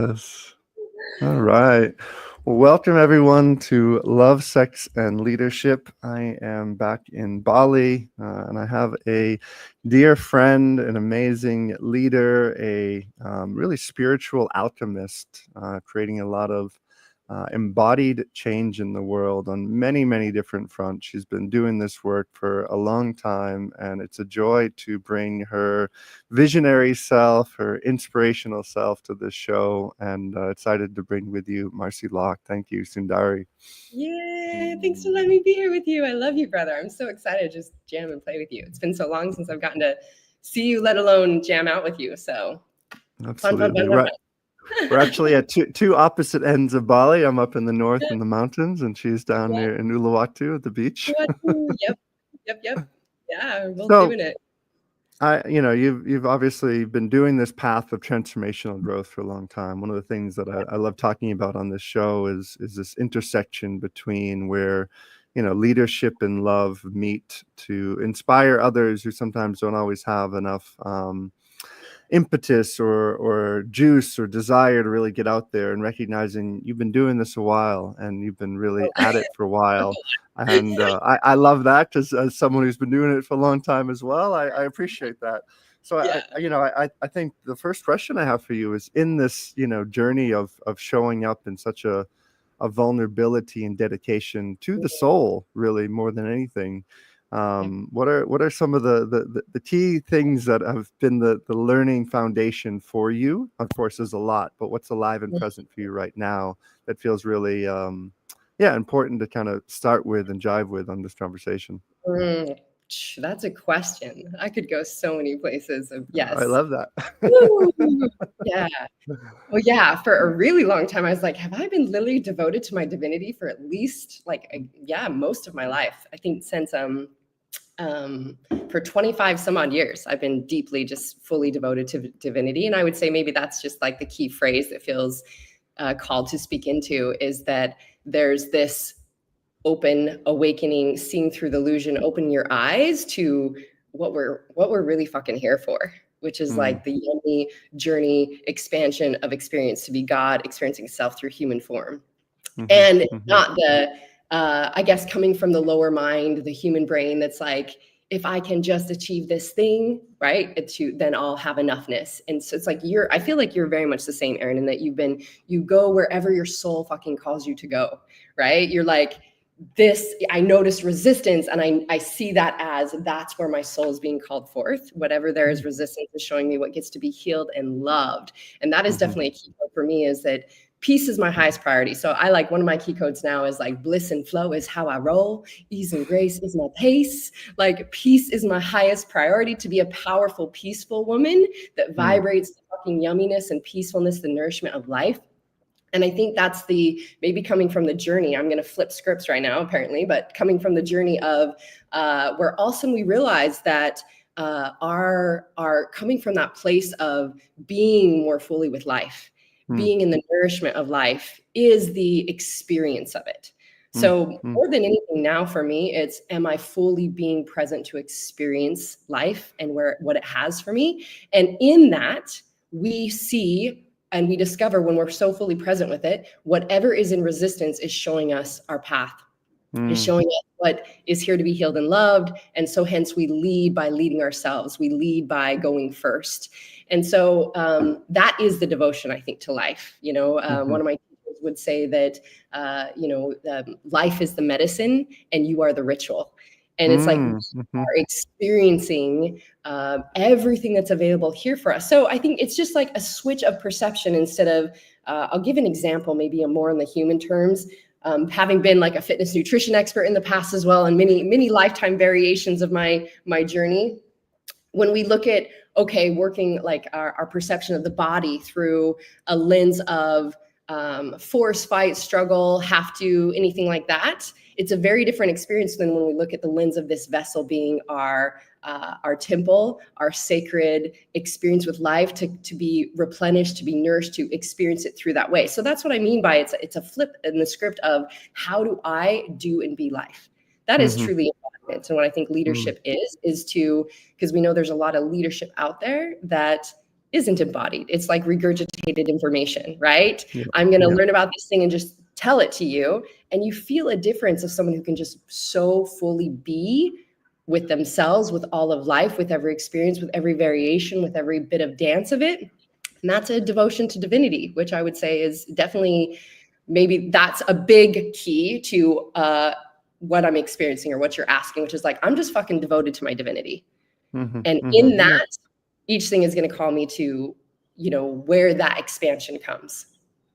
Yes. All right. Well, welcome everyone to Love, Sex, and Leadership. I am back in Bali, and I have a dear friend, an amazing leader, a really spiritual alchemist, creating a lot of embodied change in the world on many, many different fronts. She's been doing this work for a long time, and it's a joy to bring her visionary self, her inspirational self to this show. And excited to bring with you Marci Lock. Thank you, SunDari. Yeah, thanks for letting me be here with you. I love you, brother. I'm so excited to just jam and play with you. It's been so long since I've gotten to see you, let alone jam out with you. So fun, fun, Absolutely. fun, fun, We're actually at two opposite ends of Bali. I'm up in the north fun. in the mountains, and she's down Yeah, near in Uluwatu at the beach. yep, yep. Yeah, we're both So doing it. you've obviously been doing this path of transformational growth for a long time. One of the things that I love talking about on this show is this intersection between where, leadership and love meet to inspire others who sometimes don't always have enough impetus or juice or desire to really get out there, and recognizing you've been doing this a while and you've been really at it for a while. And I love that as someone who's been doing it for a long time as well. I appreciate that. So Yeah. I think the first question I have for you is, in this, journey of showing up in such a vulnerability and dedication to the soul, really more than anything. What are some of the key things that have been the learning foundation for you? Of course, there's a lot, but what's alive and present for you right now that feels really important to kind of start with and jive with on this conversation? Mm, that's a question. I could go so many places of I yes. love that. Woo! Yeah. Well, yeah, for a really long time, I was like, have I been literally devoted to my divinity for at least most of my life? I think since for 25 some odd years, I've been deeply just fully devoted to divinity. And I would say maybe that's just like the key phrase that feels called to speak into, is that there's this open awakening, seeing through the illusion, opening your eyes to what we're really fucking here for, which is Mm, like the yummy journey expansion of experience, to be God experiencing self through human form. mhm, And mhm, not the I guess coming from the lower mind, the human brain that's like, if I can just achieve this thing, right, then I'll have enoughness. And so it's like I feel like you're very much the same, Aaron, in that you go wherever your soul fucking calls you to go, right? You're like, I notice resistance, and I see that as that's where my soul is being called forth. Whatever there is resistance is showing me what gets to be healed and loved. And that is mhm, definitely a key point for me, is that peace is my highest priority. So I like, one of my key codes now is like, bliss and flow is how I roll. Ease and grace is my pace. Like, peace is my highest priority, to be a powerful, peaceful woman that mm, vibrates the fucking yumminess and peacefulness, the nourishment of life. And I think that's maybe coming from the journey. I'm going to flip scripts right now, apparently, but coming from the journey of where also we realize that our coming from that place of being more fully with life, mm, being in the nourishment of life, is the experience of it. mm, So mm, more than anything now for me, it's, am I fully being present to experience life and what it has for me? And in that, we see and we discover, when we're so fully present with it, whatever is in resistance is showing us our path, is mm, showing us what is here to be healed and loved. And so hence we lead by leading ourselves. We lead by going first. And so that is the devotion, I think, to life. mhm, One of my teachers would say that, life is the medicine and you are the ritual. And it's like, we mm, mhm, are experiencing everything that's available here for us. So I think it's just like a switch of perception, instead of, I'll give an example, maybe a more in the human terms. Having been like a fitness nutrition expert in the past as well, and many lifetime variations of my journey, when we look at, okay, working like our perception of the body through a lens of force, fight, struggle, have to, anything like that, it's a very different experience than when we look at the lens of this vessel being our temple, our sacred experience with life, to be replenished, to be nourished, to experience it through that way. So that's what I mean by it's a flip in the script of, how do I do and be life? That is mhm, truly embodiment. And what I think mm, leadership is to, because we know there's a lot of leadership out there that isn't embodied. It's like regurgitated information, right? Yeah. I'm going to Yeah. learn about this thing and just tell it to you. And you feel a difference of someone who can just so fully be with themselves, with all of life, with every experience, with every variation, with every bit of dance of it. And that's a devotion to divinity, which I would say is definitely, maybe that's a big key to what I'm experiencing or what you're asking, which is like, I'm just fucking devoted to my divinity. Mm-hmm, And mm-hmm. in that, Yeah. each thing is going to call me to, where that expansion comes.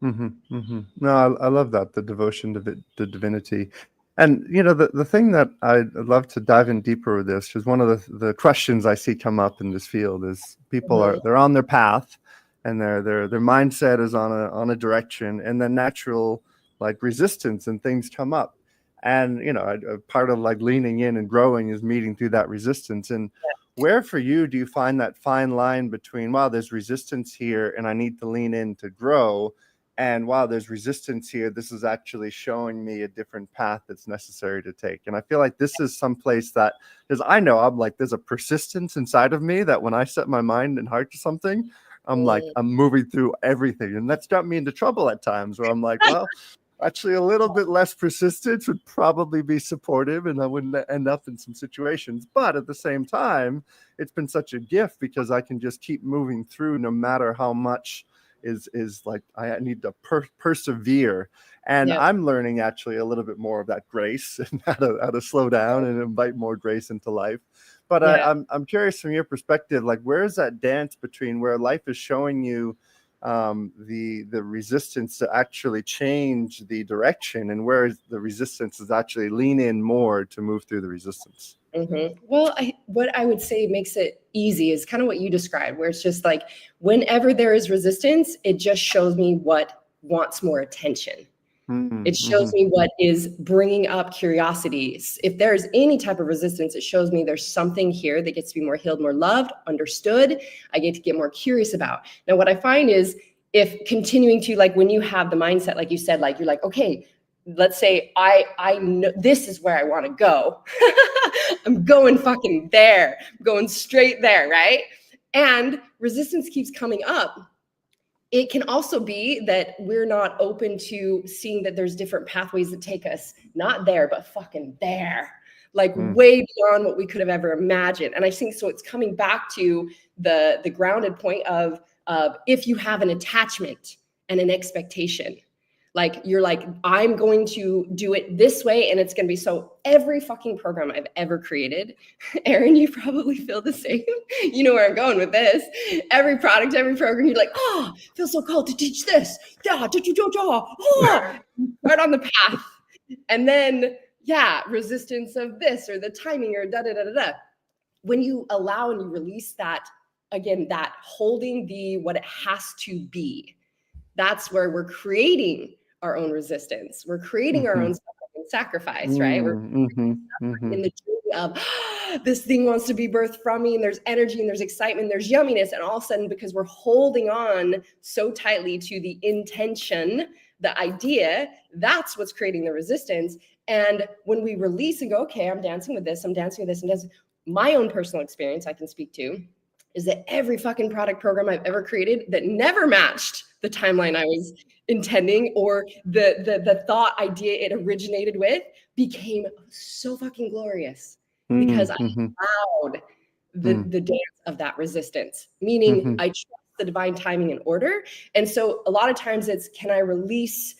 Mm-hmm, mm-hmm. No, I love that, the devotion to divinity. And the thing that I'd love to dive in deeper with this is one of the questions I see come up in this field is people they're on their path, and their mindset is on a direction, and then natural like resistance and things come up. And a part of like leaning in and growing is meeting through that resistance. And where for you do you find that fine line between, wow, there's resistance here and I need to lean in to grow, and wow, there's resistance here, this is actually showing me a different path that's necessary to take? And I feel like this is someplace that, because I know I'm like, there's a persistence inside of me that when I set my mind and heart to something, I'm like, I'm moving through everything, and that's got me into trouble at times where I'm like, well, actually a little bit less persistence would probably be supportive and I wouldn't end up in some situations. But at the same time, it's been such a gift because I can just keep moving through no matter how much is like I need to persevere. And I'm learning actually a little bit more of that grace and how to slow down and invite more grace into life. But I'm curious from your perspective, like where is that dance between where life is showing you the resistance to actually change the direction, and where the resistance is actually lean in more to move through the resistance? Mm-hmm. Well, what I would say makes it easy is kind of what you described, where it's just like whenever there is resistance, it just shows me what wants more attention. Mm-hmm. It shows me what is bringing up curiosity. If there's any type of resistance, it shows me there's something here that gets to be more healed, more loved, understood. I get to get more curious about. Now, what I find is if continuing to, like, when you have the mindset, like you said, like you're like, okay, let's say I know this is where I want to go. I'm going fucking there, I'm going straight there, right? And resistance keeps coming up. It can also be that we're not open to seeing that there's different pathways that take us not there, but fucking there, like way beyond what we could have ever imagined. And I think so it's coming back to the grounded point of if you have an attachment and an expectation, like you're like, I'm going to do it this way and it's going to be so. Every fucking program I've ever created, Aaron, you probably feel the same. You know where I'm going with this. Every product, every program, you're like, oh, feels so called to teach this. Right on the path. And then, resistance of this or the timing or da da da da da. When you allow and you release that, again, that holding the what it has to be, that's where we're creating our own resistance. We're creating our own sacrifice, right? We're in the journey of this thing wants to be birthed from me, and there's energy and there's excitement, there's yumminess, and all of a sudden, because we're holding on so tightly to the intention, the idea, that's what's creating the resistance. And when we release and go, okay, I'm dancing with this, I'm dancing with this, I'm dancing. My own personal experience I can speak to is that every fucking product program I've ever created that never matched the timeline I was intending or the thought idea it originated with became so fucking glorious because I allowed the dance of that resistance, meaning I trust the divine timing and order. And so a lot of times it's, can I release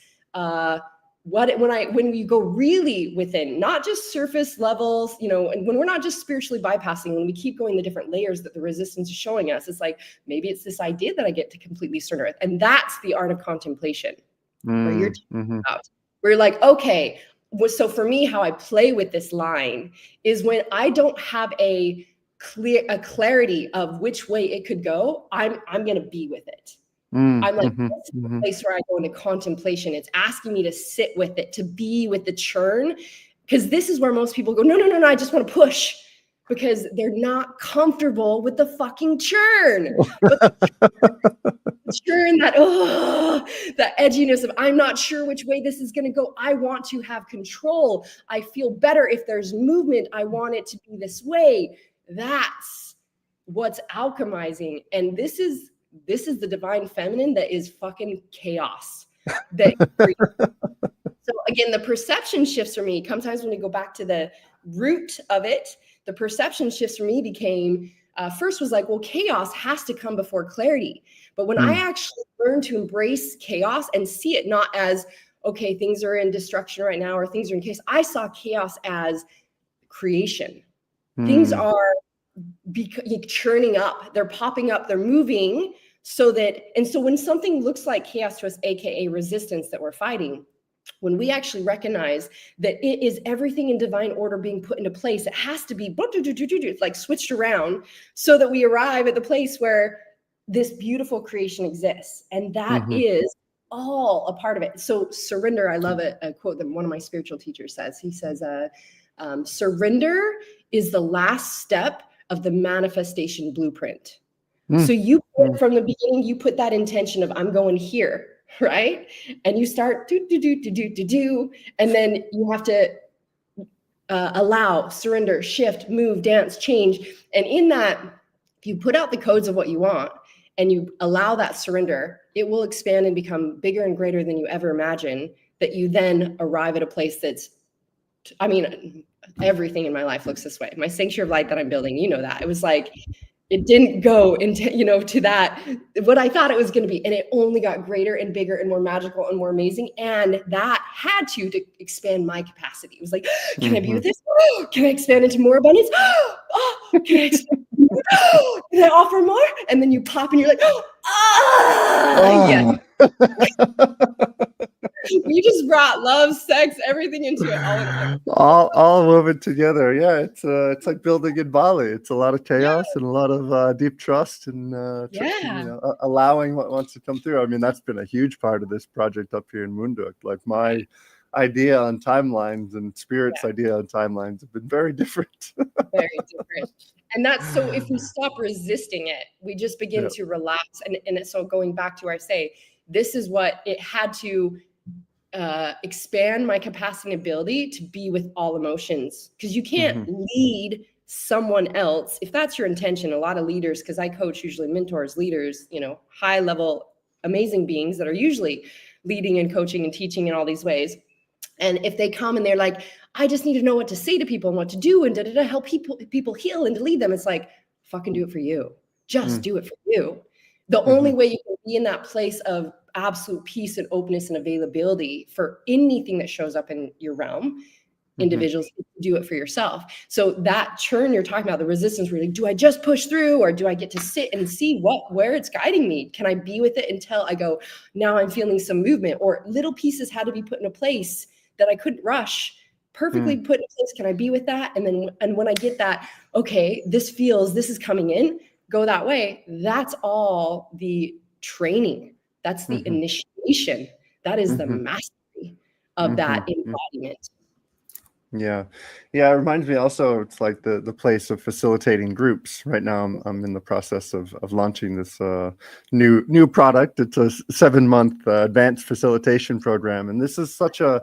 when you go really within, not just surface levels, and when we're not just spiritually bypassing, when we keep going the different layers that the resistance is showing us, it's like, maybe it's this idea that I get to completely surrender with. And that's the art of contemplation, where you're talking about, where you're like, okay, so for me, how I play with this line is when I don't have a clarity of which way it could go, I'm going to be with it. I'm like, this is the place where I go into contemplation. It's asking me to sit with it, to be with the churn. Because this is where most people go, no, I just want to push. Because they're not comfortable with the fucking churn. But the churn, that edginess of, I'm not sure which way this is going to go. I want to have control. I feel better if there's movement. I want it to be this way. That's what's alchemizing. And this is this is the divine feminine that is fucking chaos. That so again, the perception shifts for me. Sometimes when we go back to the root of it, the perception shifts for me became first was like, well, chaos has to come before clarity. But when I actually learned to embrace chaos and see it not as, okay, things are in destruction right now or things are in chaos, I saw chaos as creation. Things are churning up, they're popping up, they're moving so when something looks like chaos to us, AKA resistance that we're fighting, when we actually recognize that it is everything in divine order being put into place, it has to be like switched around so that we arrive at the place where this beautiful creation exists. And that is all a part of it. So surrender, I love it, a quote that one of my spiritual teachers says. He says, surrender is the last step of the manifestation blueprint. So you from the beginning, you put that intention of I'm going here, right? And you start do, and then you have to allow, surrender, shift, move, dance, change. And in that, if you put out the codes of what you want and you allow that surrender, it will expand and become bigger and greater than you ever imagined, that you then arrive at a place that's, I mean, everything in my life looks this way. My sanctuary of light that I'm building, you know that. It was like, it didn't go into, to that, what I thought it was going to be. And it only got greater and bigger and more magical and more amazing. And that had to expand my capacity. It was like, can I be with this? Oh, can I expand into more abundance? Oh, can I expand? Oh, can I offer more? And then you pop and you're like, yes. You just brought love, sex, everything into it. All woven together. Yeah, it's like building in Bali. It's a lot of chaos and a lot of deep trust and allowing what wants to come through. I mean, that's been a huge part of this project up here in Munduk. Like my idea on timelines and Spirit's idea on timelines have been very different. Very different. And that's so if we stop resisting it, we just begin to relax. And so going back to where I say, this is what it had to expand my capacity and ability to be with all emotions, because you can't lead someone else if that's your intention. A lot of leaders, because I coach usually mentors, leaders, high level, amazing beings that are usually leading and coaching and teaching in all these ways. And if they come and they're like, I just need to know what to say to people and what to do and help people heal and to lead them, it's like, fucking do it for you. Just do it for you. The only way you can be in that place of absolute peace and openness and availability for anything that shows up in your realm, individuals, do it for yourself. So that churn you're talking about, the resistance, really, do I just push through or do I get to sit and see where it's guiding me? Can I be with it until I go, now I'm feeling some movement, or little pieces had to be put in a place that I couldn't rush, perfectly put in place. Can I be with that? And when I get that, okay, this is coming in, go that way. That's all the training. That's the initiation. That is the mastery of that embodiment. Yeah. It reminds me also, it's like the place of facilitating groups. Right now, I'm in the process of launching this new product. It's a 7-month advanced facilitation program, and this is such a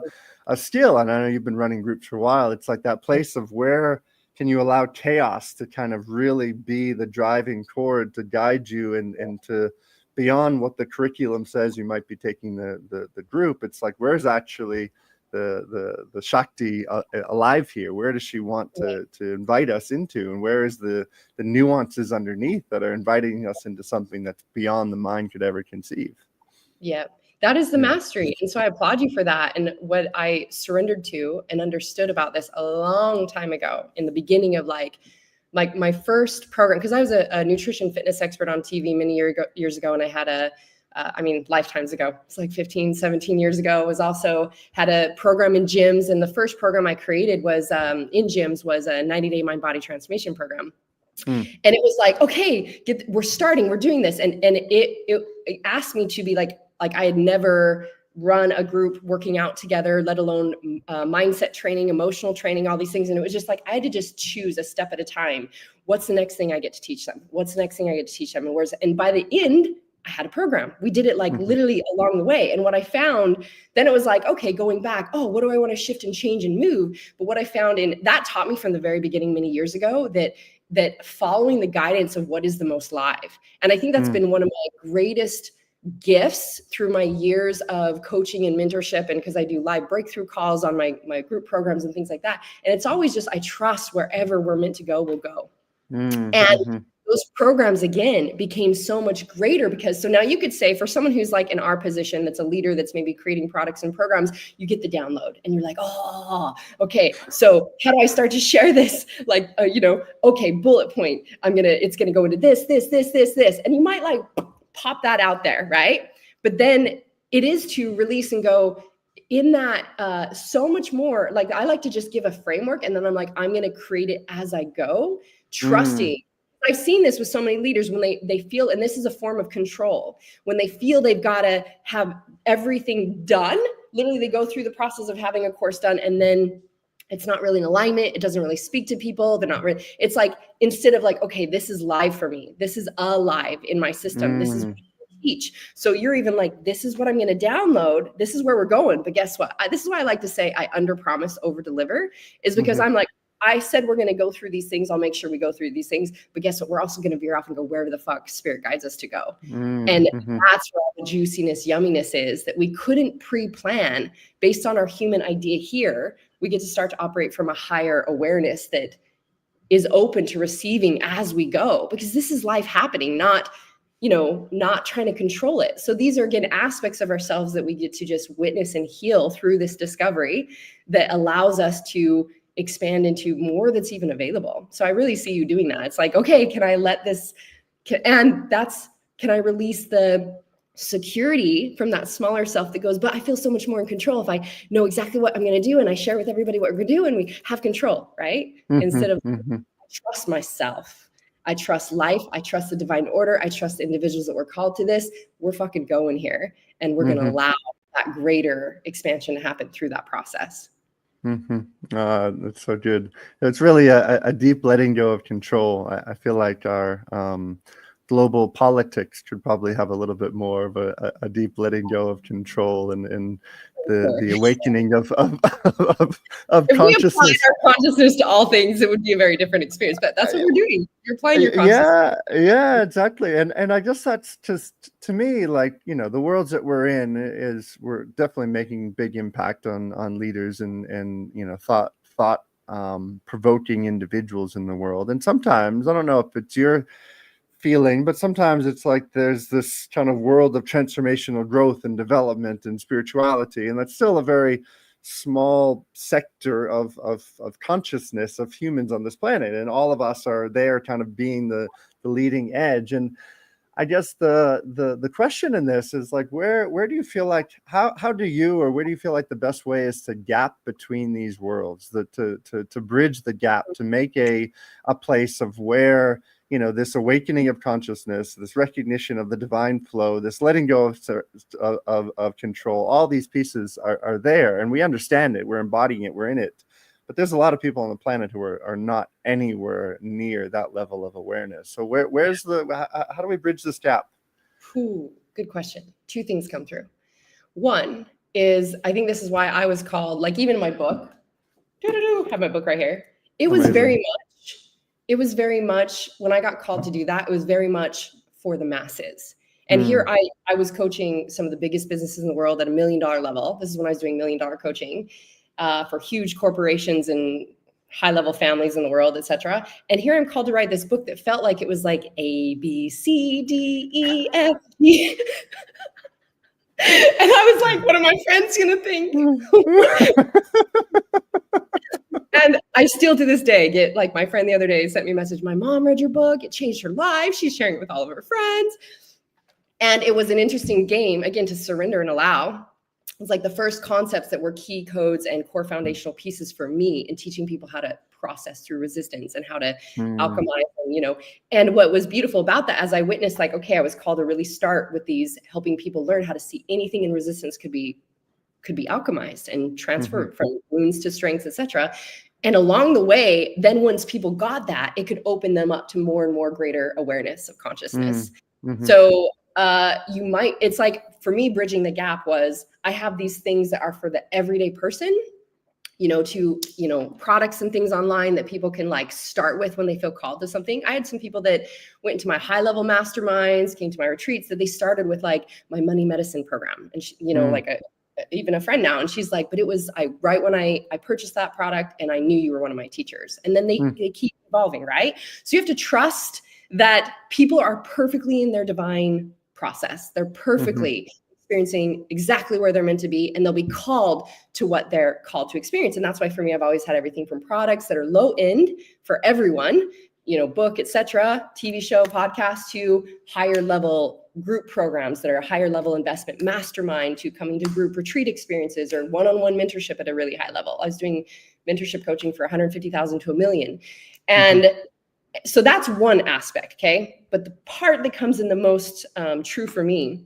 skill. And I know you've been running groups for a while. It's like that place of where can you allow chaos to kind of really be the driving cord to guide you and to beyond what the curriculum says you might be taking the group. It's like, where's actually the Shakti alive here? Where does she want to invite us into? And where is the nuances underneath that are inviting us into something that's beyond the mind could ever conceive? Yeah, that is the mastery. And so I applaud you for that. And what I surrendered to and understood about this a long time ago, in the beginning of like my first program, because I was a nutrition fitness expert on TV many years ago. And I had lifetimes ago, it's like 15, 17 years ago, had a program in gyms. And the first program I created was in gyms was a 90-day mind body transformation program. And it was like, okay, we're doing this. And it asked me to be like I had never run a group working out together, let alone mindset training, emotional training, all these things. And it was just like, I had to just choose a step at a time. What's the next thing I get to teach them? And by the end, I had a program. We did it like literally along the way. And what I found, then it was like, okay, going back, what do I want to shift and change and move? But what I found that taught me from the very beginning, many years ago, that that following the guidance of what is the most live. And I think that's been one of my greatest gifts through my years of coaching and mentorship, and because I do live breakthrough calls on my group programs and things like that. And it's always just, I trust wherever we're meant to go, we'll go. And those programs again became so much greater because, so now you could say for someone who's like in our position, that's a leader, that's maybe creating products and programs, you get the download and you're like, oh, okay. So how do I start to share this? Like, okay, bullet point. It's going to go into this. And you might like pop that out there. Right. But then it is to release and go in that so much more. Like I like to just give a framework and then I'm like, I'm going to create it as I go, trusting. I've seen this with so many leaders when they feel, and this is a form of control, when they feel they've got to have everything done, literally they go through the process of having a course done and then it's not really in alignment. It doesn't really speak to people. They're not really, it's like, instead of like, okay, this is live for me. This is alive in my system. This is what I teach. So you're even like, this is what I'm going to download. This is where we're going. But guess what? This is why I like to say I under promise, over deliver, is because I'm like, I said we're going to go through these things. I'll make sure we go through these things. But guess what? We're also going to veer off and go wherever the fuck spirit guides us to go. And that's where all the juiciness, yumminess is, that we couldn't pre-plan based on our human idea here. We get to start to operate from a higher awareness that is open to receiving as we go, because this is life happening, not trying to control it. So these are, again, aspects of ourselves that we get to just witness and heal through this discovery that allows us to expand into more that's even available. So I really see you doing that. It's like, okay, can I let this, can I release the security from that smaller self that goes, but I feel so much more in control if I know exactly what I'm going to do and I share with everybody what we're going to do and we have control, right? Instead of I trust myself. I trust life. I trust the divine order. I trust the individuals that were called to this. We're fucking going here and we're going to allow that greater expansion to happen through that process. That's so good. It's really a deep letting go of control. I feel like our global politics could probably have a little bit more of a deep letting go of control and the awakening of if consciousness. We applied our consciousness to all things, it would be a very different experience. But that's what we're doing. You're applying your consciousness. Yeah, exactly. And I guess that's just, to me, like, the worlds that we're in we're definitely making big impact on leaders and thought provoking individuals in the world. And sometimes, I don't know if it's your feeling, but sometimes it's like there's this kind of world of transformational growth and development and spirituality, and that's still a very small sector of consciousness of humans on this planet, and all of us are there kind of being the leading edge. And I guess the question in this is like, where do you feel like, where do you feel like the best way is to gap between these worlds, to bridge the gap, to make a place of where this awakening of consciousness, this recognition of the divine flow, this letting go of control, all these pieces are there, and we understand it, we're embodying it, we're in it. But there's a lot of people on the planet who are not anywhere near that level of awareness. So how do we bridge this gap? Good question. Two things come through. One is, I think this is why I was called, like even in my book, have my book right here. It was very much, when I got called to do that, it was very much for the masses. And here I was coaching some of the biggest businesses in the world at $1 million level. This is when I was doing $1 million coaching for huge corporations and high-level families in the world, etc. And here I'm called to write this book that felt like it was like A, B, C, D, E, F, G. And I was like, what are my friends going to think? And I still to this day get, like, my friend the other day sent me a message, my mom read your book, it changed her life, she's sharing it with all of her friends. And it was an interesting game, again, to surrender and allow. It's like the first concepts that were key codes and core foundational pieces for me in teaching people how to process through resistance and how to alchemize, and what was beautiful about that, as I witnessed, like, okay, I was called to really start with these, helping people learn how to see anything in resistance could be alchemized and transferred from wounds to strengths, etc. And along the way, then once people got that, it could open them up to more and more greater awareness of consciousness. So it's like, for me, bridging the gap was, I have these things that are for the everyday person, to, products and things online that people can like start with when they feel called to something. I had some people that went into my high level masterminds, came to my retreats, that they started with like my money medicine program. And, even a friend now. And she's like, but it was right when I purchased that product and I knew you were one of my teachers. And then they keep evolving, right? So you have to trust that people are perfectly in their divine process. They're perfectly experiencing exactly where they're meant to be, and they'll be called to what they're called to experience. And that's why for me, I've always had everything from products that are low end for everyone, book, etc., TV show, podcast, to higher level group programs that are a higher level investment, mastermind, to coming to group retreat experiences or one-on-one mentorship at a really high level. I was doing mentorship coaching for 150,000 to $1 million. And so that's one aspect. Okay. But the part that comes in the most true for me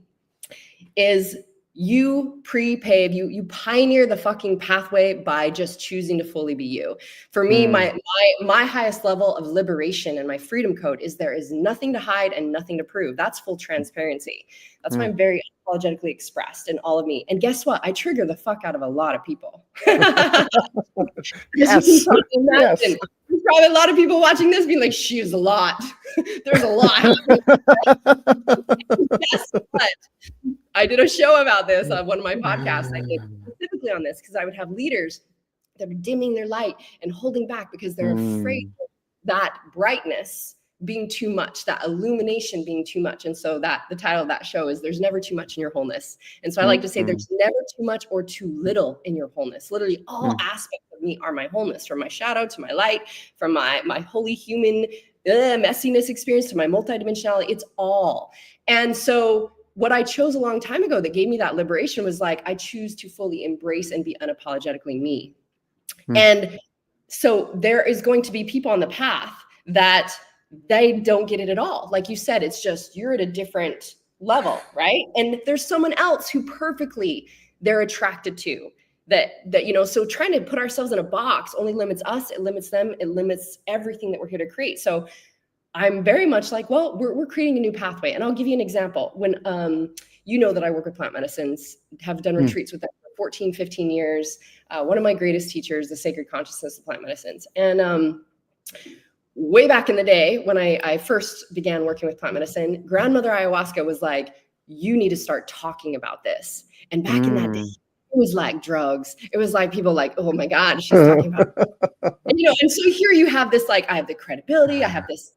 is you prepave, you pioneer the fucking pathway by just choosing to fully be you. For me, my highest level of liberation and my freedom code is there is nothing to hide and nothing to prove. That's full transparency. That's why I'm very unapologetically expressed in all of me. And guess what? I trigger the fuck out of a lot of people. Yes. There's probably a lot of people watching this being like, she's a lot. There's a lot. Guess what? I did a show about this on one of my podcasts. I did specifically on this because I would have leaders that are dimming their light and holding back because they're afraid of that brightness being too much, that illumination being too much. And so that the title of that show is There's Never Too Much in Your Wholeness. And so I like to say there's never too much or too little in your wholeness. Literally all aspects of me are my wholeness, from my shadow to my light, from my holy human messiness experience to my multidimensionality. It's all. And so what I chose a long time ago that gave me that liberation was like, I choose to fully embrace and be unapologetically me. And so there is going to be people on the path that they don't get it at all. Like you said, it's just, you're at a different level, right? And there's someone else who perfectly they're attracted to that, so trying to put ourselves in a box only limits us, it limits them, it limits everything that we're here to create. So I'm very much like, well, we're creating a new pathway. And I'll give you an example. When, that I work with plant medicines, have done retreats with them for 14, 15 years. One of my greatest teachers, the sacred consciousness of plant medicines. And way back in the day, when I first began working with plant medicine, grandmother ayahuasca was like, you need to start talking about this. And back in that day, it was like drugs. It was like people like, oh my God, she's talking about and so here you have this, like, I have the credibility, I have this,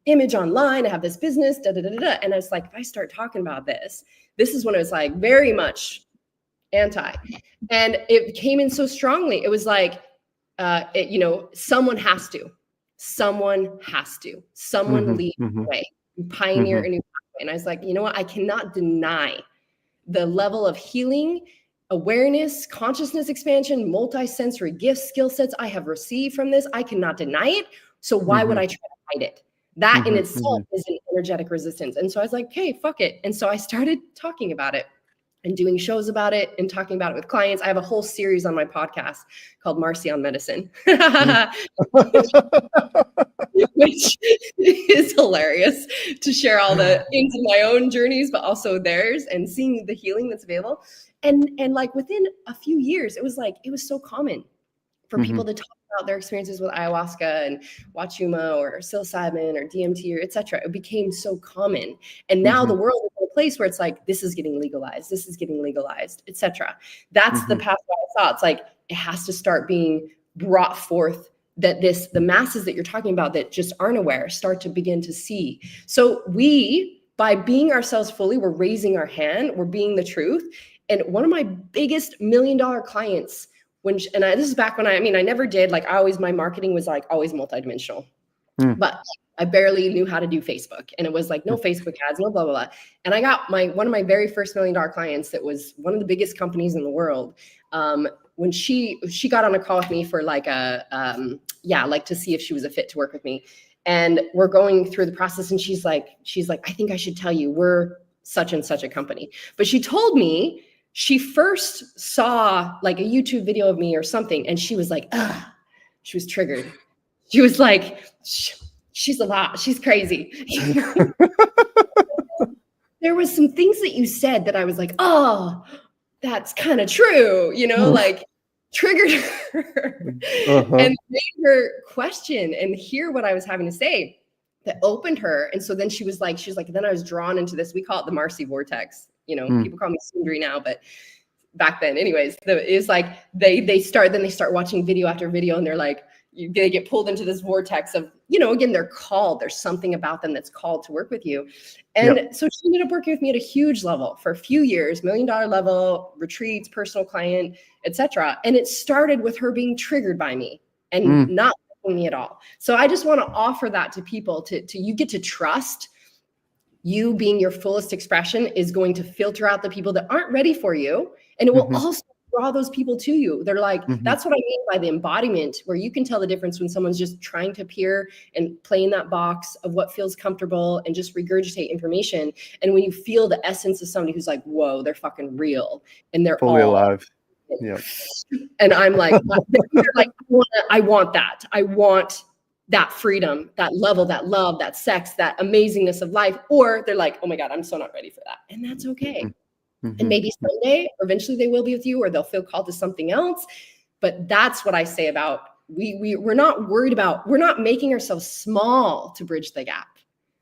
image online, I have this business, And it's like, if I start talking about this is when it was like very much anti. And it came in so strongly. It was like, someone has to lead the way, pioneer a new pathway. And I was like, you know what? I cannot deny the level of healing, awareness, consciousness expansion, multi-sensory gifts, skill sets I have received from this. I cannot deny it. So why would I try to hide it? That in itself is an energetic resistance. And so I was like, hey, fuck it. And so I started talking about it and doing shows about it and talking about it with clients. I have a whole series on my podcast called Marci on Medicine, which is hilarious to share all the ins of my own journeys, but also theirs, and seeing the healing that's available. And like within a few years, it was so common for people to talk about their experiences with ayahuasca and wachuma or psilocybin or DMT or et cetera. It became so common. And now the world is in a place where it's like, this is getting legalized, et cetera. That's the pathway I saw. It's like, it has to start being brought forth, that the masses that you're talking about that just aren't aware start to begin to see. So we, by being ourselves fully, we're raising our hand, we're being the truth. And one of my biggest $1 million clients, this is back when I never did, my marketing was like always multidimensional, but I barely knew how to do Facebook. And it was like, no Facebook ads, no blah, blah, blah. And I got one of my very first $1 million clients that was one of the biggest companies in the world. When she got on a call with me for to see if she was a fit to work with me. And we're going through the process, and she's like, I think I should tell you, we're such and such a company. But she told me she first saw like a YouTube video of me or something, and she was like, ugh, she was triggered. She was like, she's a lot, she's crazy. There was some things that you said that I was like, oh, that's kind of true, like triggered her and made her question and hear what I was having to say. That opened her. And so then she was like, then I was drawn into this. We call it the Marci vortex. You know, people call me SunDari now, but back then, anyways, it's like they start watching video after video, and they're like, they get pulled into this vortex of, you know, again, they're called. There's something about them that's called to work with you. And so she ended up working with me at a huge level for a few years, $1 million level, retreats, personal client, etc. And it started with her being triggered by me and not me at all. So I just want to offer that to people to you get to trust you being your fullest expression is going to filter out the people that aren't ready for you. And it will also draw those people to you. They're like, that's what I mean by the embodiment, where you can tell the difference when someone's just trying to appear and play in that box of what feels comfortable and just regurgitate information. And when you feel the essence of somebody who's like, whoa, they're fucking real and they're fully all alive. Yeah. And I'm like, like, I want that. I want that freedom, that level, that love, that sex, that amazingness of life. Or they're like, oh my God, I'm so not ready for that. And that's okay. And maybe someday, or eventually they will be with you, or they'll feel called to something else. But that's what I say about, we're not worried about, we're not making ourselves small to bridge the gap.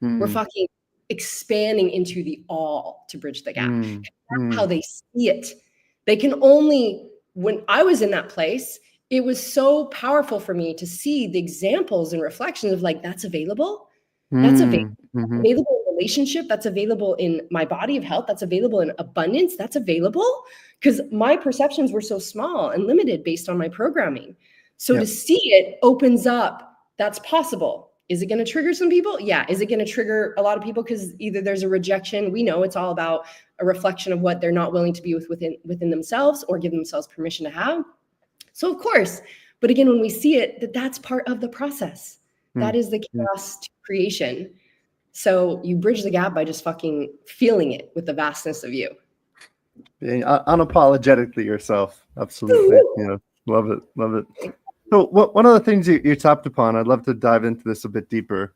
We're fucking expanding into the all to bridge the gap. That's how they see it. They can only, when I was in that place, it was so powerful for me to see the examples and reflections of like, that's available. That's available. That's available in relationship. That's available in my body of health. That's available in abundance. That's available because my perceptions were so small and limited based on my programming. So to see it opens up, that's possible. Is it going to trigger some people? Yeah. Is it going to trigger a lot of people? Because either there's a rejection. We know it's all about a reflection of what they're not willing to be within themselves or give themselves permission to have. So of course, but again, when we see it, that's part of the process. That is the chaos to creation. So you bridge the gap by just fucking feeling it with the vastness of you. Being unapologetically yourself. Absolutely. Yeah. Love it. Love it. So one of the things you tapped upon, I'd love to dive into this a bit deeper.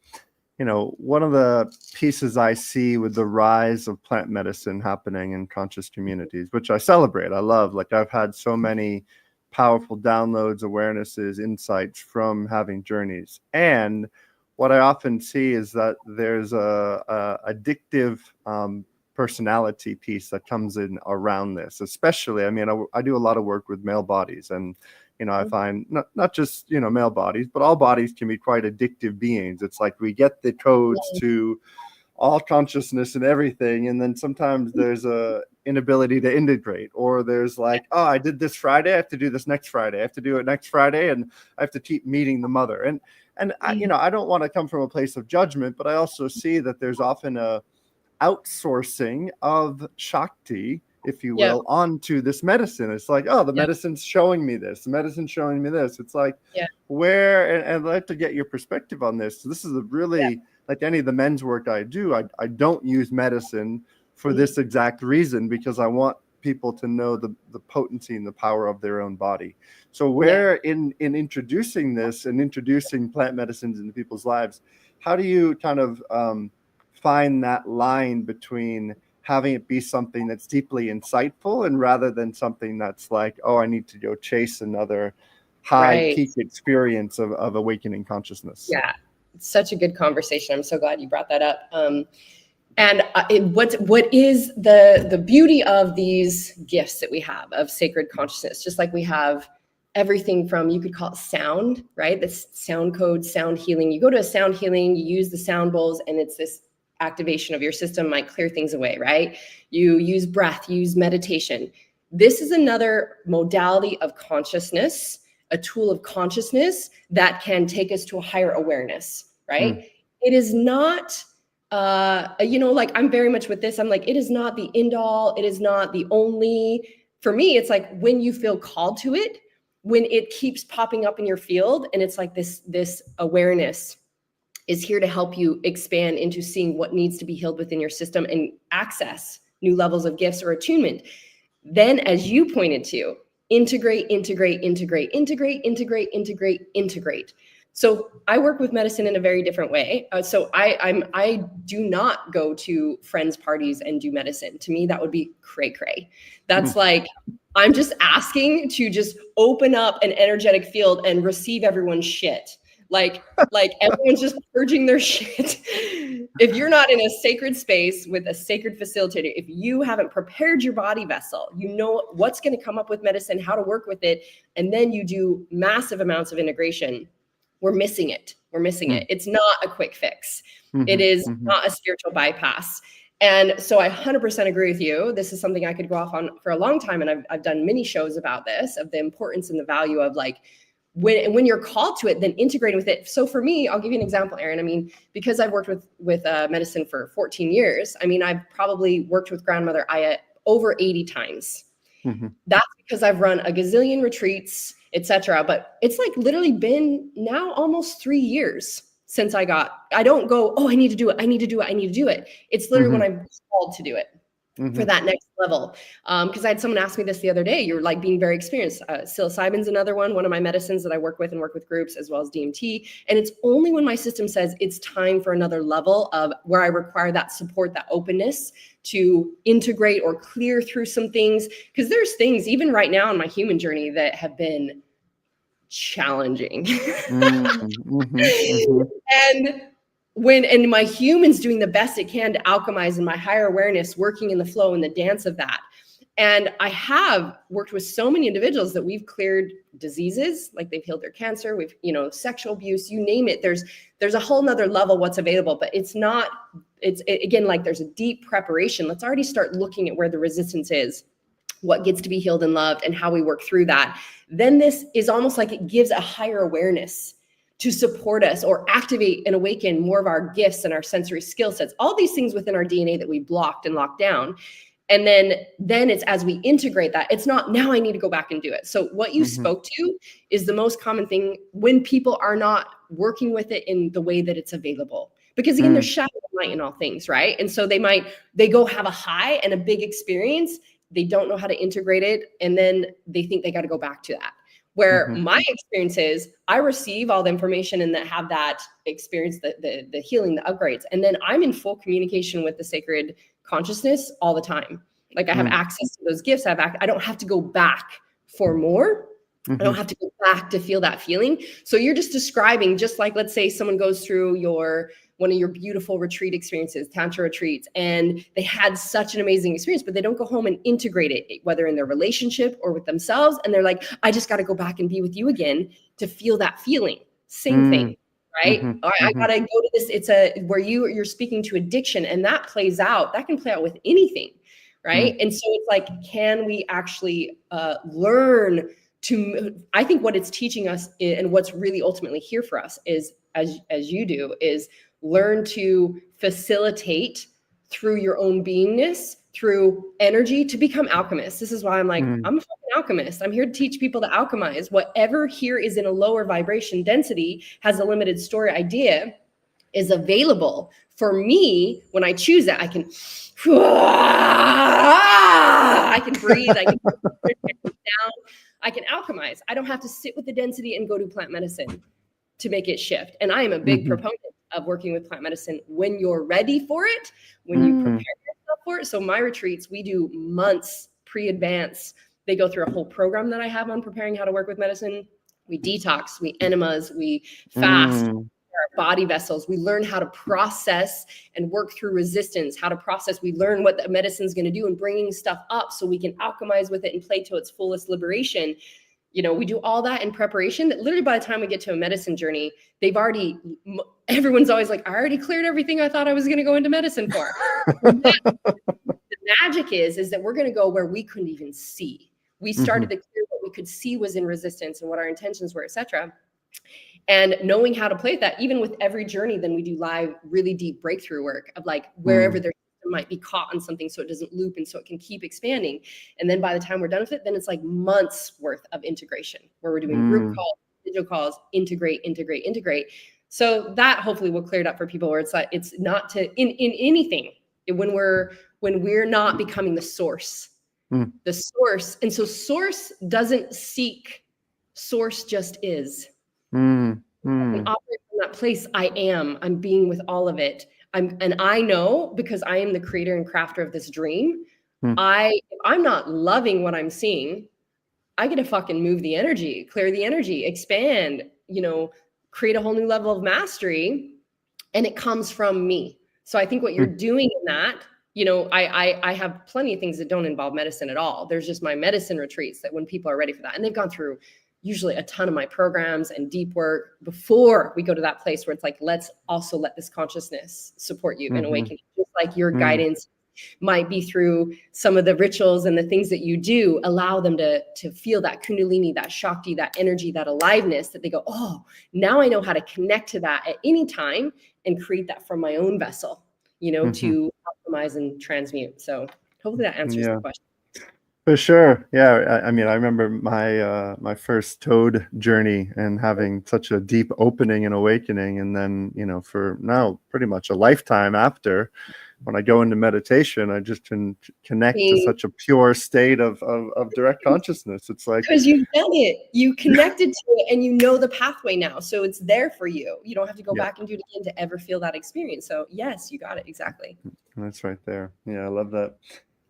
You know, one of the pieces I see with the rise of plant medicine happening in conscious communities, which I celebrate, I love, like I've had so many powerful downloads, awarenesses, insights from having journeys. And what I often see is that there's a addictive personality piece that comes in around this, especially, I mean, I do a lot of work with male bodies, and you know, I find not just, you know, male bodies, but all bodies can be quite addictive beings. It's like we get the codes to all consciousness and everything, and then sometimes there's a inability to integrate, or there's like, oh, I did this Friday, I have to do this next Friday, I have to do it next Friday, and I have to keep meeting the mother. And I, you know, I don't want to come from a place of judgment, but I also see that there's often a outsourcing of Shakti, if you will, onto this medicine. It's like, oh, the medicine's showing me this. The medicine's showing me this. It's like, where, and I'd like to get your perspective on this. So this is a really, like any of the men's work I do, I don't use medicine for this exact reason, because I want people to know the potency and the power of their own body. So where in introducing this and introducing plant medicines into people's lives, how do you kind of find that line between having it be something that's deeply insightful and rather than something that's like, oh, I need to go chase another high peak experience of awakening consciousness? Yeah, it's such a good conversation. I'm so glad you brought that up. And what is the beauty of these gifts that we have of sacred consciousness? Just like we have everything from, you could call it sound, right? That's sound code, sound healing. You go to a sound healing, you use the sound bowls, and it's this activation of your system, might clear things away, right? You use breath, you use meditation. This is another modality of consciousness, a tool of consciousness that can take us to a higher awareness, right? It is not, you know, like I'm very much with this. I'm like, it is not the end all. It is not the only. For me, it's like when you feel called to it, when it keeps popping up in your field, and it's like this awareness is here to help you expand into seeing what needs to be healed within your system and access new levels of gifts or attunement. Then, as you pointed to, integrate. So I work with medicine in a very different way. So I do not go to friends' parties and do medicine. To me, that would be cray cray. That's like, I'm just asking to just open up an energetic field and receive everyone's shit. Like everyone's just purging their shit. If you're not in a sacred space with a sacred facilitator, if you haven't prepared your body vessel, you know what's going to come up with medicine, how to work with it, and then you do massive amounts of integration, we're missing it. We're missing it. It's not a quick fix. It is not a spiritual bypass. And so I 100% agree with you. This is something I could go off on for a long time. And I've done many shows about this, of the importance and the value of like, when you're called to it, then integrating with it. So for me, I'll give you an example, Erin. I mean, because I've worked with medicine for 14 years, I mean, I've probably worked with grandmother Aya over 80 times. That's because I've run a gazillion retreats, etc. But it's like literally been now almost 3 years since I don't go, oh, I need to do it. I need to do it. I need to do it. It's literally when I'm called to do it. For that next level. Because I had someone ask me this the other day. You're like being very experienced. Psilocybin's another one of my medicines that I work with and work with groups, as well as DMT. And it's only when my system says it's time for another level of where I require that support, that openness to integrate or clear through some things. Because there's things even right now in my human journey that have been challenging. And my human's doing the best it can to alchemize, and my higher awareness working in the flow and the dance of that. And I have worked with so many individuals that we've cleared diseases, like they've healed their cancer, we've, sexual abuse, you name it. There's a whole nother level what's available, but again, like there's a deep preparation. Let's already start looking at where the resistance is, what gets to be healed and loved, and how we work through that. Then this is almost like it gives a higher awareness to support us or activate and awaken more of our gifts and our sensory skill sets, all these things within our DNA that we blocked and locked down. And then it's as we integrate that, it's not now I need to go back and do it. So what you spoke to is the most common thing when people are not working with it in the way that it's available. Because again, there's shadow and light in all things, right? And so they go have a high and a big experience. They don't know how to integrate it. And then they think they got to go back to that. Where my experience is, I receive all the information and that have that experience, the healing, the upgrades. And then I'm in full communication with the sacred consciousness all the time. Like I have access to those gifts. I don't have to go back for more. I don't have to go back to feel that feeling. So you're just describing, just like, let's say someone goes through one of your beautiful retreat experiences, Tantra retreats, and they had such an amazing experience, but they don't go home and integrate it, whether in their relationship or with themselves. And they're like, I just got to go back and be with you again to feel that feeling. Same thing, right? Or I got to go to this. It's where you're speaking to addiction, and that can play out with anything, right? And so it's like, can we actually learn I think what it's teaching us and what's really ultimately here for us is, as you do, is learn to facilitate through your own beingness, through energy, to become alchemists. This is why I'm like, I'm a fucking alchemist. I'm here to teach people to alchemize. Whatever here is in a lower vibration density, has a limited story idea, is available for me. When I choose it, I can breathe, I can down, I can alchemize. I don't have to sit with the density and go to plant medicine to make it shift. And I am a big proponent of working with plant medicine when you're ready for it, when you prepare yourself for it. So my retreats, we do months pre-advance. They go through a whole program that I have on preparing how to work with medicine. We detox, we enemas, we fast, our body vessels. We learn how to process and work through resistance, how to process. We learn what the medicine's going to do and bringing stuff up so we can alchemize with it and play to its fullest liberation. We do all that in preparation that literally by the time we get to a medicine journey, everyone's always like, I already cleared everything I thought I was going to go into medicine for. The magic is that we're going to go where we couldn't even see. We started to clear what we could see was in resistance and what our intentions were, etc. And knowing how to play with that, even with every journey, then we do live, really deep breakthrough work of like wherever there might be caught on something so it doesn't loop and so it can keep expanding. And then by the time we're done with it, then it's like months worth of integration where we're doing group calls, video calls, integrate. So that hopefully will clear it up for people where it's like, it's not to in anything when we're not becoming the source, the source. And so source doesn't seek, source just is. can Mm. operate from that place. I'm being with all of it. And I know, because I am the creator and crafter of this dream, Mm. if I'm not loving what I'm seeing, I get to fucking move the energy, clear the energy, expand, create a whole new level of mastery. And it comes from me. So I think what you're Mm. doing in that, I have plenty of things that don't involve medicine at all. There's just my medicine retreats that when people are ready for that, and they've gone through usually a ton of my programs and deep work before we go to that place where it's like, let's also let this consciousness support you in Mm-hmm. awakening, just like your Mm. guidance might be through some of the rituals and the things that you do, allow them to feel that kundalini, that shakti, that energy, that aliveness, that they go, oh, now I know how to connect to that at any time and create that from my own vessel, Mm-hmm. to optimize and transmute. So hopefully that answers the Yeah. question. For sure. Yeah. I mean, I remember my first toad journey and having such a deep opening and awakening. And then, for now pretty much a lifetime after, when I go into meditation, I just can connect to such a pure state of direct consciousness. It's like, Because you've done it, you connected to it, and you know the pathway now. So it's there for you. You don't have to go yeah, back and do it again to ever feel that experience. So yes, you got it. Exactly. that's right there. Yeah. I love that.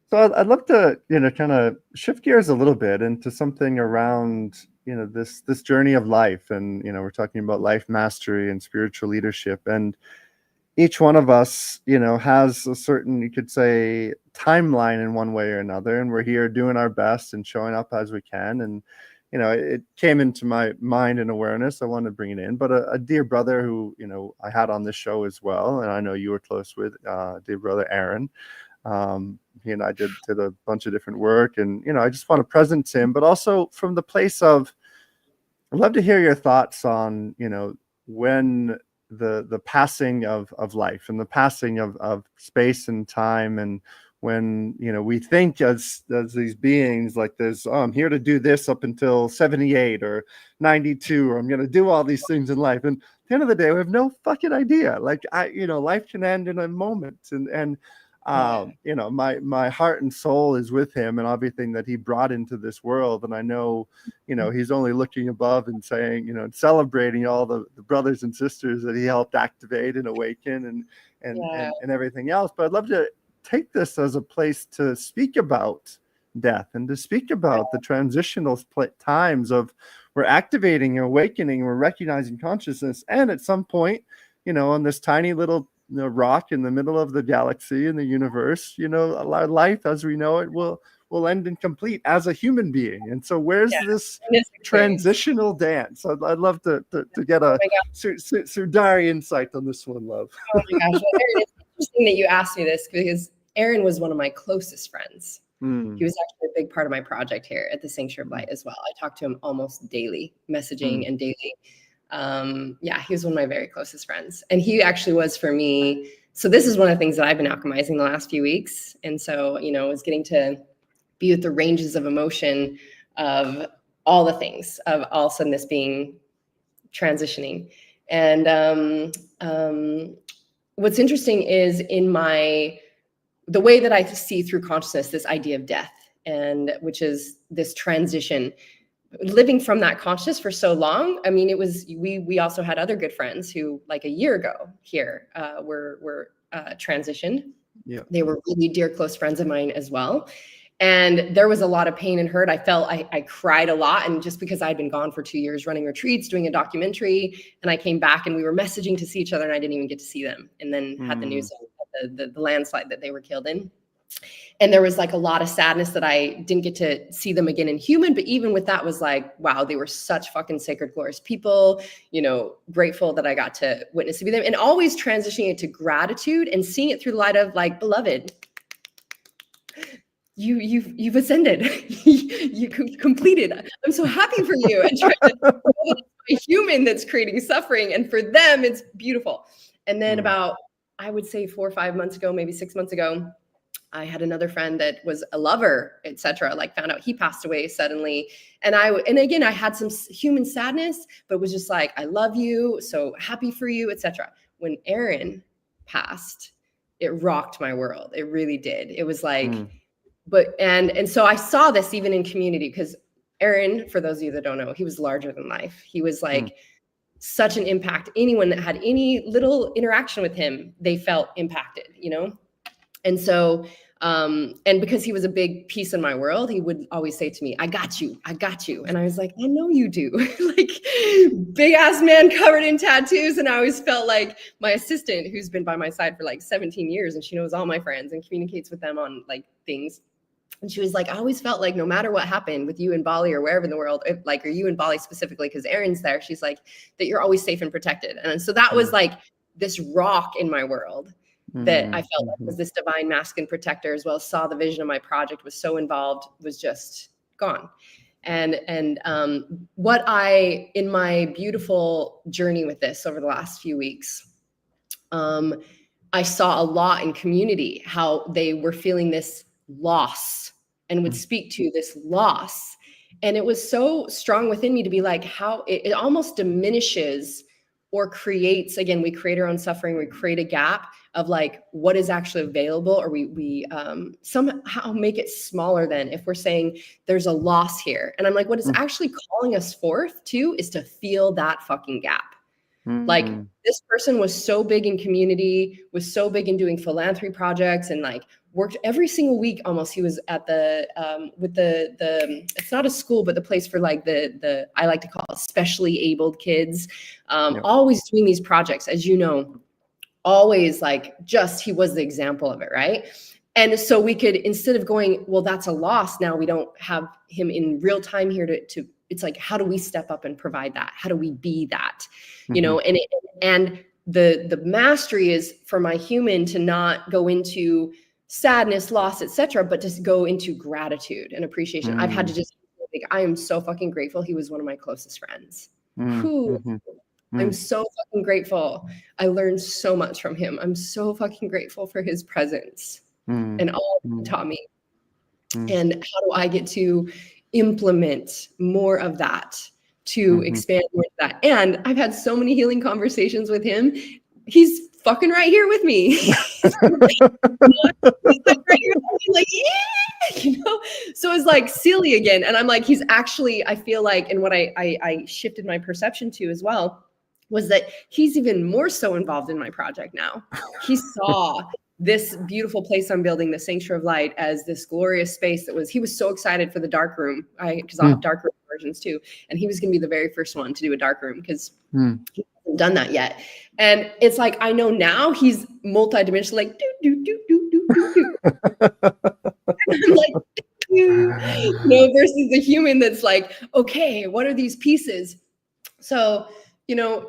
So I'd love to, kind of shift gears a little bit into something around, this journey of life. And, we're talking about life mastery and spiritual leadership. And each one of us, has a certain, you could say, timeline in one way or another. And we're here doing our best and showing up as we can. And, it came into my mind and awareness. I wanted to bring it in. But a dear brother who, I had on this show as well, and I know you were close with, dear brother Aaron. He and I did a bunch of different work, and I just want to present him, but also from the place of, I'd love to hear your thoughts on when the passing of life and the passing of space and time, and when we think as these beings like this, oh, I'm here to do this up until 78 or 92, or I'm going to do all these things in life, and at the end of the day we have no fucking idea. Like, life can end in a moment, and my heart and soul is with him and everything that he brought into this world. And I know, he's only looking above and saying, and celebrating all the brothers and sisters that he helped activate and awaken, and everything else. But I'd love to take this as a place to speak about death and to speak about the transitional times of, we're activating and awakening, we're recognizing consciousness, and at some point, on this tiny little rock in the middle of the galaxy in the universe, our life as we know it will end incomplete as a human being. And so where's this transitional dance? I'd love to get a SunDari insight on this one, love. Oh my gosh, well, Aaron, it's interesting that you asked me this, because Aaron was one of my closest friends. He was actually a big part of my project here at the Sanctuary of Light as well. I talked to him almost daily, messaging and daily. He was one of my very closest friends, and he actually was for me. So this is one of the things that I've been alchemizing the last few weeks. And so, is getting to be with the ranges of emotion of all the things, of all of a sudden this being transitioning. And what's interesting is the way that I see through consciousness, this idea of death, and which is this transition, living from that consciousness for so long. I mean, we also had other good friends who, like a year ago here, were transitioned. Yeah. They were really dear, close friends of mine as well. And there was a lot of pain and hurt. I felt I cried a lot. And just because I'd been gone for 2 years running retreats, doing a documentary, and I came back and we were messaging to see each other, and I didn't even get to see them. And then had the news of the landslide that they were killed in. And there was like a lot of sadness that I didn't get to see them again in human. But even with that, was like, wow, they were such fucking sacred, glorious people, grateful that I got to witness to be them, and always transitioning it to gratitude and seeing it through the light of, like, beloved, you've ascended, you completed. I'm so happy for you. And trying to know that it's a human that's creating suffering, and for them it's beautiful. And then about, I would say 4 or 5 months ago, maybe 6 months ago, I had another friend that was a lover, etc. Like, found out he passed away suddenly. And again, I had some human sadness, but was just like, I love you, so happy for you, etc. When Aaron passed, it rocked my world. It really did. It was like, and so I saw this even in community, because Aaron, for those of you that don't know, he was larger than life. He was like such an impact. Anyone that had any little interaction with him, they felt impacted, you know? And so, and because he was a big piece in my world, he would always say to me, I got you, I got you. And I was like, I know you do. Like, big ass man covered in tattoos. And I always felt like my assistant, who's been by my side for like 17 years, and she knows all my friends and communicates with them on like things. And she was like, I always felt like no matter what happened with you in Bali or wherever in the world, like, or you in Bali specifically, because Erin's there, she's like, that you're always safe and protected. And so that was like this rock in my world that I felt like was this divine masculine protector, as well as saw the vision of my project, was so involved, was just gone. And what I, in my beautiful journey with this over the last few weeks, I saw a lot in community, how they were feeling this loss and would speak to this loss. And it was so strong within me to be like, how it almost diminishes or creates, again, we create our own suffering, we create a gap of like what is actually available, or we somehow make it smaller than if we're saying there's a loss here. And I'm like, what is actually calling us forth to is to feel that fucking gap. Like, this person was so big in community, was so big in doing philanthropy projects, and like worked every single week almost. He was at the with the it's not a school, but the place for like the I like to call it specially abled kids, always doing these projects, as you know, always like, just, he was the example of it, right? And so we could, instead of going, well, that's a loss, now we don't have him in real time here to it's like, how do we step up and provide that? How do we be that? You know, and the mastery is for my human to not go into sadness, loss, etc., but just go into gratitude and appreciation. I've had to just like, I am so fucking grateful. He was one of my closest friends. I'm so fucking grateful. I learned so much from him. I'm so fucking grateful for his presence and all he taught me. And how do I get to implement more of that, to expand more of that? And I've had so many healing conversations with him. He's fucking right here with me. He's like right here with me, like, yeah, you know? So it's like silly again. And I'm like, he's actually, I feel like, and what I shifted my perception to as well, was that he's even more so involved in my project now. He saw this beautiful place I'm building, the Sanctuary of Light, as this glorious space that was, he was so excited for the dark room, because I have dark room versions too. And he was going to be the very first one to do a dark room, because he hasn't done that yet. And it's like, I know now he's multidimensional, like, do. I'm like, you know, versus the human that's like, okay, what are these pieces? So, you know,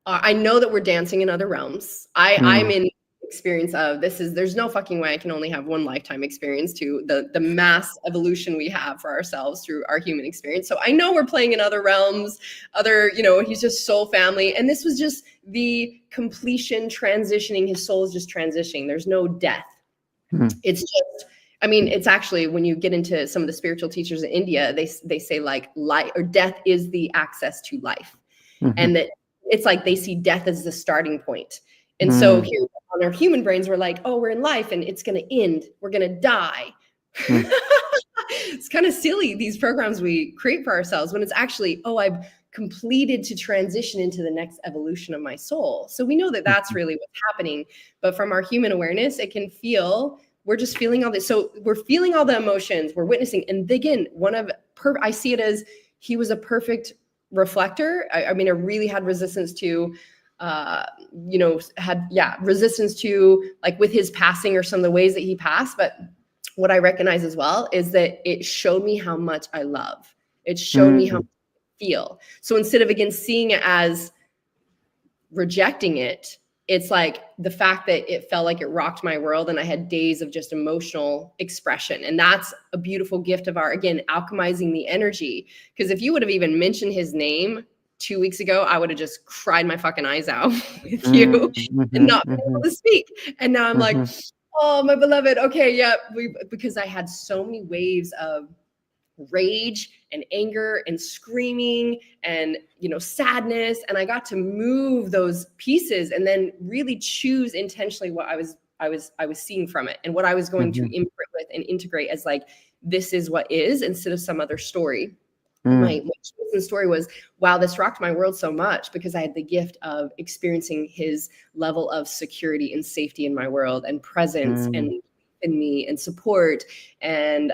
I know that we're dancing in other realms. I'm in experience of there's no fucking way I can only have one lifetime experience to the mass evolution we have for ourselves through our human experience. So I know we're playing in other realms, you know, he's just soul family. And this was just the completion, transitioning. His soul is just transitioning. There's no death. It's just, I mean, it's actually, when you get into some of the spiritual teachers in India, they say like life or death is the access to life. And that it's like they see death as the starting point. And so here on our human brains, we're like, oh, we're in life and it's going to end. We're going to die. It's kind of silly, these programs we create for ourselves, when it's actually, oh, I've completed to transition into the next evolution of my soul. So we know that that's really what's happening. But from our human awareness, it can feel, we're just feeling all this. So we're feeling all the emotions, we're witnessing. And again, I see it as, he was a perfect reflector. I mean, I really had resistance to, you know, resistance to, like, with his passing or some of the ways that he passed. But what I recognize as well is that it showed me how much I love. It showed me how much I feel. So instead of, again, seeing it as rejecting it, it's like the fact that it felt like it rocked my world and I had days of just emotional expression. And that's a beautiful gift of our, again, alchemizing the energy. Because if you would have even mentioned his name 2 weeks ago, I would have just cried my fucking eyes out with you and not been able to speak. And now I'm like, oh, my beloved. Okay, yeah. Because I had so many waves of rage and anger and screaming and, you know, sadness. And I got to move those pieces and then really choose intentionally what I was seeing from it and what I was going to imprint with and integrate as like, this is what is, instead of some other story. My choice in the story was, wow, this rocked my world so much because I had the gift of experiencing his level of security and safety in my world, and presence and in me and support, and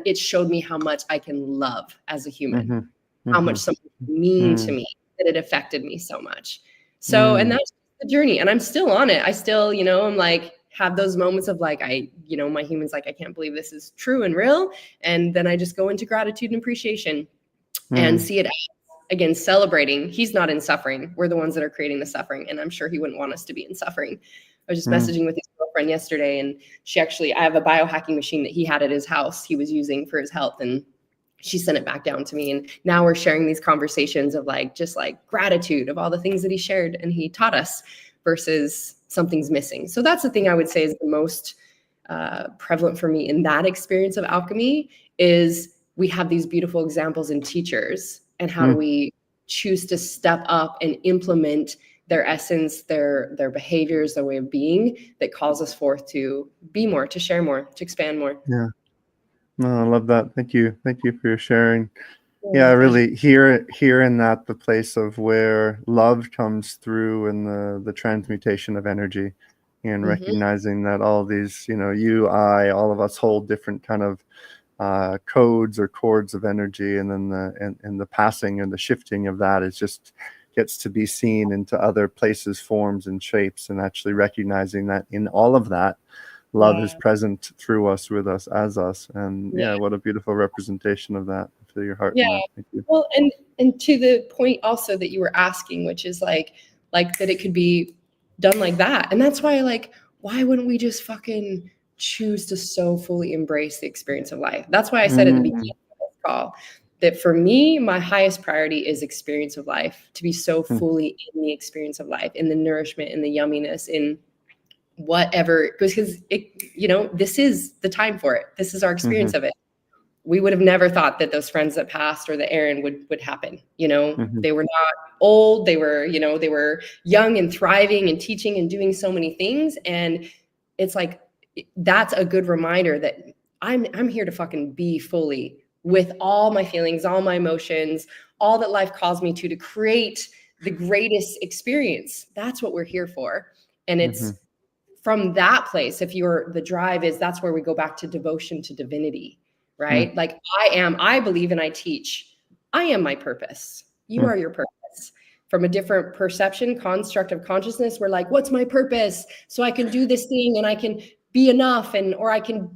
it showed me how much I can love as a human, how much someone mean to me, that it affected me so much. So, and that's the journey, and I'm still on it. I still, I'm like, have those moments of like, my human's like, I can't believe this is true and real. And then I just go into gratitude and appreciation and see it as, again, celebrating. He's not in suffering. We're the ones that are creating the suffering. And I'm sure he wouldn't want us to be in suffering. I was just messaging with his girlfriend yesterday, and I have a biohacking machine that he had at his house he was using for his health. And she sent it back down to me. And now we're sharing these conversations of like, just like gratitude of all the things that he shared and he taught us versus something's missing. So that's the thing I would say is the most prevalent for me in that experience of alchemy is we have these beautiful examples in teachers, and how do we choose to step up and implement their essence, their behaviors, their way of being that calls us forth to be more, to share more, to expand more. Yeah. No, I love that. Thank you for your sharing. Yeah, I really hear in that the place of where love comes through and the transmutation of energy, and recognizing that all these, you, I, all of us hold different kind of codes or chords of energy, and then the passing and the shifting of that is just gets to be seen into other places, forms, and shapes, and actually recognizing that in all of that, love is present through us, with us, as us. And what a beautiful representation of that. I feel your heart in that. Thank you. Well, and to the point also that you were asking, which is like that it could be done like that. And that's why, like, why wouldn't we just fucking choose to so fully embrace the experience of life? That's why I said at the beginning of this call that for me, my highest priority is experience of life, to be so fully in the experience of life, in the nourishment, in the yumminess, in whatever, because this is the time for it. This is our experience of it. We would have never thought that those friends that passed or the Aaron would happen. They were not old. They were, they were young and thriving and teaching and doing so many things. And it's like, that's a good reminder that I'm here to fucking be fully with all my feelings, all my emotions, all that life calls me to create the greatest experience. That's what we're here for. And it's from that place, if the drive is, that's where we go back to devotion to divinity, right? Like I believe and I teach, I am my purpose. You are your purpose. From a different perception, construct of consciousness, we're like, what's my purpose? So I can do this thing and I can be enough, or I can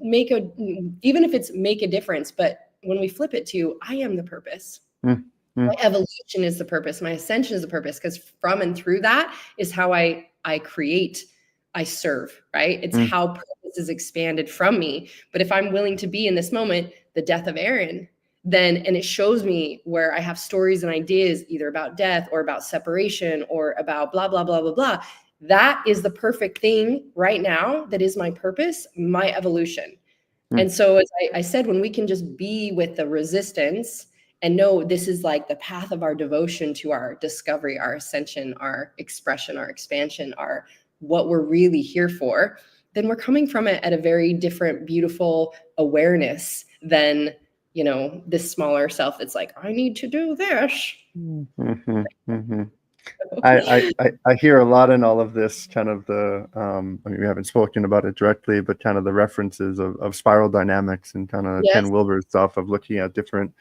even if it's make a difference. But when we flip it to, I am the purpose. My evolution is the purpose. My ascension is the purpose, because from and through that is how I create, I serve, right? It's how purpose is expanded from me. But if I'm willing to be in this moment, the death of Aaron, and it shows me where I have stories and ideas either about death or about separation or about blah, blah, blah, blah, blah. That is the perfect thing right now. That is my purpose, my evolution. And so, as I said, when we can just be with the resistance and know this is like the path of our devotion to our discovery, our ascension, our expression, our expansion, our what we're really here for, then we're coming from it at a very different, beautiful awareness than, this smaller self that's like, I need to do this. I hear a lot in all of this, kind of the we haven't spoken about it directly, but kind of the references of spiral dynamics and kind of Ken Wilber's stuff of looking at different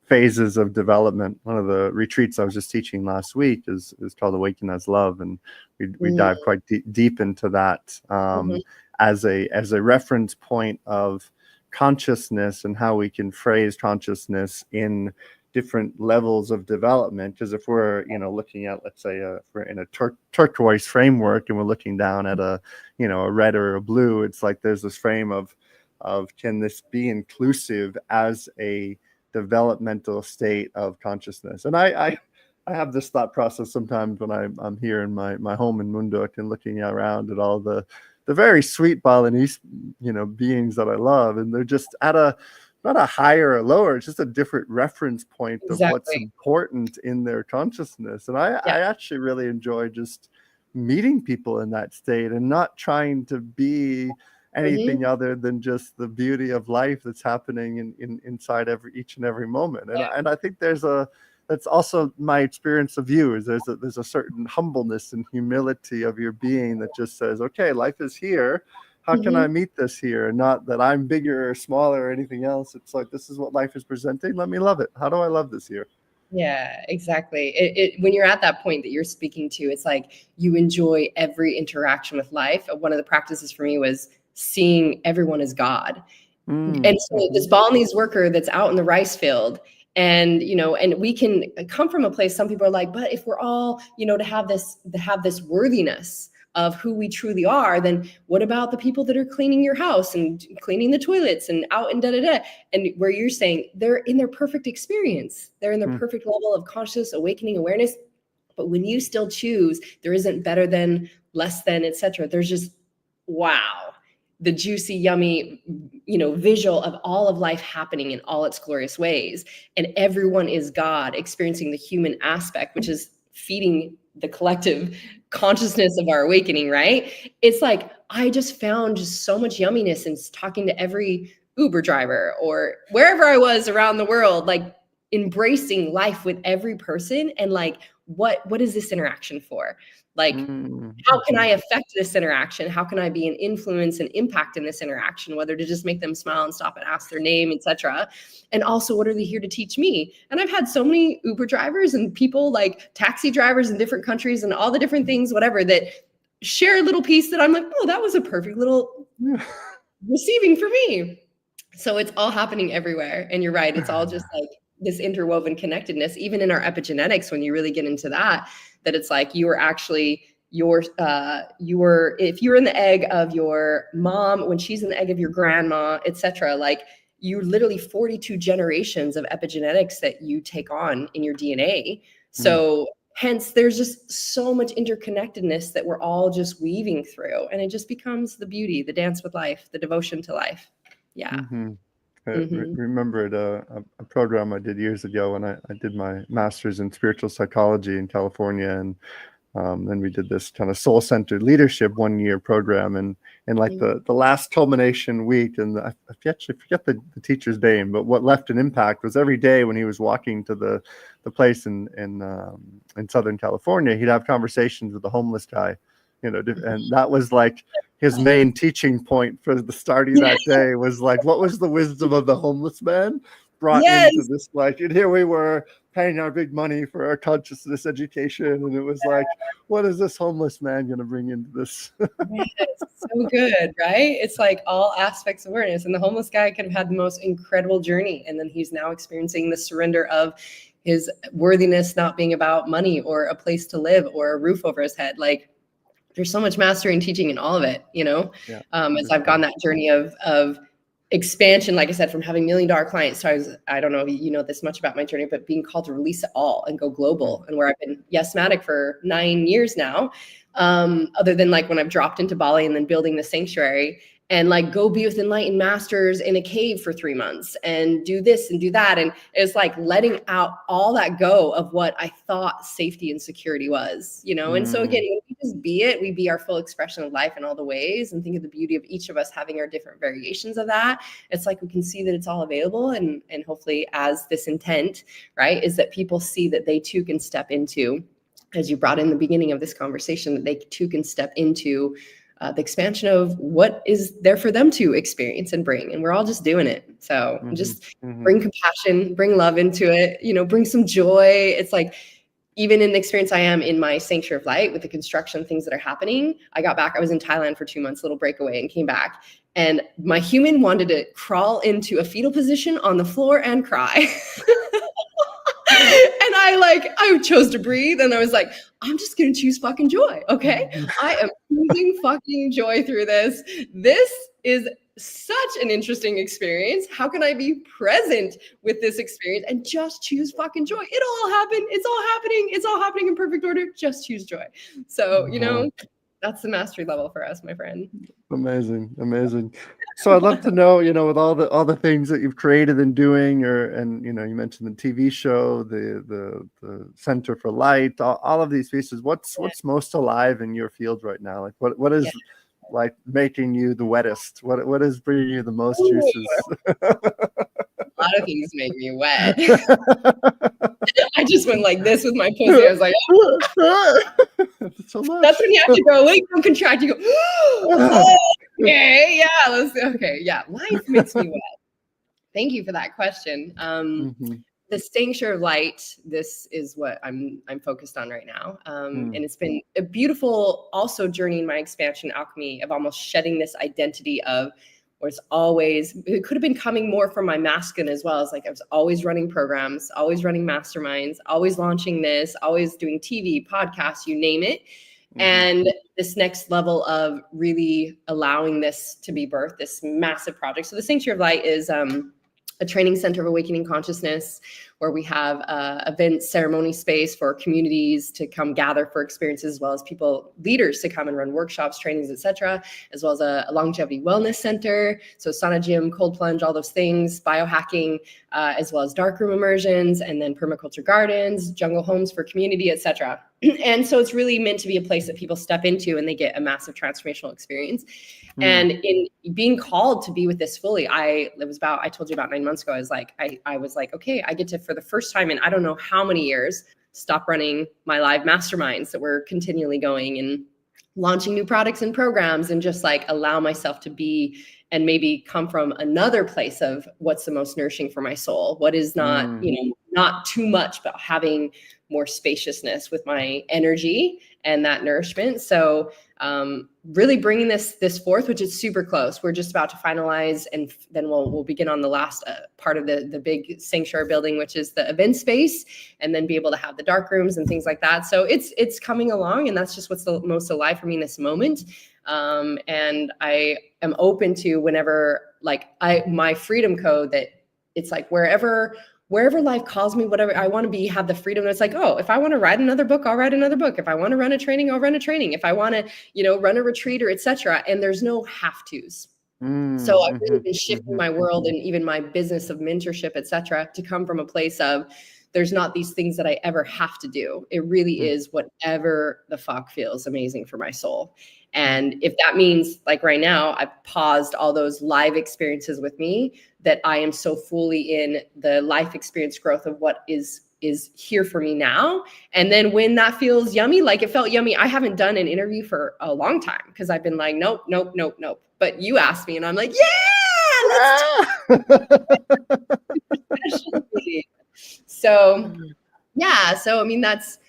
phases of development. One of the retreats I was just teaching last week is called Awaken as Love, and we dive quite deep into that as a reference point of consciousness and how we can phrase consciousness in different levels of development. Because if we're looking at, let's say, we're in a turquoise framework and we're looking down at a red or a blue, it's like there's this frame of can this be inclusive as a developmental state of consciousness? And I have this thought process sometimes when I'm here in my home in Munduk and looking around at all the very sweet Balinese beings that I love, and they're just at a not a higher or lower, it's just a different reference point of what's important in their consciousness. And I actually really enjoy just meeting people in that state and not trying to be anything other than just the beauty of life that's happening inside each and every moment. And I think that's also my experience of you, is there's a certain humbleness and humility of your being that just says, okay, life is here. How can I meet this here? And not that I'm bigger or smaller or anything else. It's like, this is what life is presenting. Let me love it. How do I love this here? Yeah, exactly. When you're at that point that you're speaking to, it's like you enjoy every interaction with life. One of the practices for me was seeing everyone as God. And so this Balinese worker that's out in the rice field, and and we can come from a place, some people are like, but if we're all to have this worthiness of who we truly are, then what about the people that are cleaning your house and cleaning the toilets and out and and where you're saying they're in their perfect experience, they're in their perfect level of conscious awakening awareness. But when you still choose, there isn't better than, less than, etc. There's just, wow, the juicy, yummy, visual of all of life happening in all its glorious ways. And everyone is God, experiencing the human aspect, which is feeding the collective consciousness of our awakening, right? It's like, I just found just so much yumminess in talking to every Uber driver or wherever I was around the world, like embracing life with every person. And like, what is this interaction for? Like, how can I affect this interaction? How can I be an influence and impact in this interaction, whether to just make them smile and stop and ask their name, etc. And also, what are they here to teach me? And I've had so many Uber drivers and people, like taxi drivers in different countries and all the different things, whatever, that share a little piece that I'm like, oh, that was a perfect little receiving for me. So it's all happening everywhere. And you're right. It's all just like this interwoven connectedness, even in our epigenetics, when you really get into that it's like you are actually if you're in the egg of your mom, when she's in the egg of your grandma, etc., like you literally 42 generations of epigenetics that you take on in your DNA. So hence there's just so much interconnectedness that we're all just weaving through, and it just becomes the beauty, the dance with life, the devotion to life. Yeah. I remembered a program I did years ago when I did my master's in spiritual psychology in California, and then we did this kind of soul-centered leadership 1-year program, and like the last culmination week, and I forget the teacher's name, but what left an impact was every day when he was walking to the place in Southern California, he'd have conversations with the homeless guy, and that was like his main teaching point for the starting that day, was like, what was the wisdom of the homeless man brought into this, like, and here we were paying our big money for our consciousness education, and it was like, what is this homeless man going to bring into this? So good, right? It's like all aspects of awareness, and the homeless guy could have had the most incredible journey, and then he's now experiencing the surrender of his worthiness not being about money or a place to live or a roof over his head. Like, there's so much mastery and teaching in all of it, as I've gone that journey of expansion, like I said, from having $1 million clients. So I don't know if you know this much about my journey, but being called to release it all and go global, and where I've been Yes-matic for 9 years now, other than like when I've dropped into Bali and then building the sanctuary, and like go be with enlightened masters in a cave for 3 months and do this and do that. And it's like letting out all that go of what I thought safety and security was, And so again, when we just be it, we be our full expression of life in all the ways, and think of the beauty of each of us having our different variations of that. It's like we can see that it's all available, and hopefully, as this intent, right, is that people see that they too can step into, as you brought in the beginning of this conversation, that they too can step into the expansion of what is there for them to experience and bring. And we're all just doing it. So just bring compassion, bring love into it, bring some joy. It's like, even in the experience I am in my sanctuary of light with the construction things that are happening, I got back, I was in Thailand for 2 months, little breakaway, and came back. And my human wanted to crawl into a fetal position on the floor and cry. And I chose to breathe, and I was like, I'm just going to choose fucking joy. Okay. I am choosing fucking joy through this. This is such an interesting experience. How can I be present with this experience and just choose fucking joy? It'll all happen. It's all happening. It's all happening in perfect order. Just choose joy. So, that's the mastery level for us, my friend. Amazing. So I'd love to know, with all the things that you've created and doing, and you mentioned the TV show, the Center for Light, all of these pieces. What's most alive in your field right now? Like what is like making you the wettest? What is bringing you the most Ooh, juices? a lot of things make me wet. I just went like this with my pussy. I was like, So much. that's when you have to go, wait, don't contract. You go, oh, okay, yeah, life makes me wet. Thank you for that question. The Sanctuary of Light, this is what I'm focused on right now. And it's been a beautiful also journey in my expansion alchemy of almost shedding this identity of was always, it could have been coming more from my masculine as well. As like I was always running programs, always running masterminds, always launching this, always doing TV, podcasts, you name it. And this next level of really allowing this to be birthed, this massive project. So the Sanctuary of Light is a training center of awakening consciousness, where we have event ceremony space for communities to come gather for experiences, as well as people, leaders to come and run workshops, trainings, etc., as well as a longevity wellness center. So sauna gym, cold plunge, all those things, biohacking, as well as darkroom immersions, and then permaculture gardens, jungle homes for community, etc. And so it's really meant to be a place that people step into and they get a massive transformational experience. And in being called to be with this fully, I told you about 9 months ago, I was like, okay, I get to, for the first time in I don't know how many years, stop running my live masterminds that were continually going and launching new products and programs, and just like allow myself to be and maybe come from another place of what's the most nourishing for my soul, what is not, not too much, but having more spaciousness with my energy and that nourishment. So really bringing this forth, which is super close. We're just about to finalize, and then we'll begin on the last part of the big sanctuary building, which is the event space, and then be able to have the dark rooms and things like that. So it's coming along, and that's just what's the most alive for me in this moment. And I am open to whenever, like my freedom code, that it's like wherever life calls me, whatever I want to be, have the freedom. It's like, oh, if I want to write another book, I'll write another book. If I want to run a training, I'll run a training. If I want to, run a retreat or etc. And there's no have tos. So I've really been shifting my world and even my business of mentorship, etc., to come from a place of there's not these things that I ever have to do. It really is whatever the fuck feels amazing for my soul. And if that means, like right now, I've paused all those live experiences with me, that I am so fully in the life experience growth of what is here for me now. And then when that feels yummy, like it felt yummy, I haven't done an interview for a long time because I've been like, nope. But you asked me and I'm like, yeah, let's do it. So yeah, so I mean, that's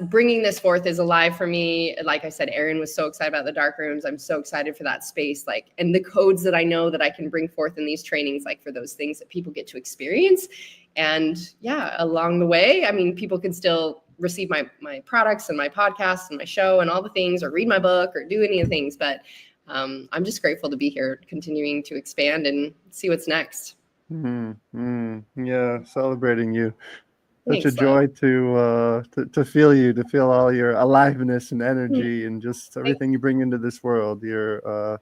bringing this forth is alive for me. Like I said, Erin was so excited about the dark rooms. I'm so excited for that space, like, and the codes that I know that I can bring forth in these trainings, like for those things that people get to experience. And yeah, along the way, I mean, people can still receive my products and my podcasts and my show and all the things, or read my book or do any of the things. But I'm just grateful to be here, continuing to expand and see what's next. Yeah, celebrating you. Such Thanks, a joy to feel you, to feel all your aliveness and energy and just everything you bring into this world. You're a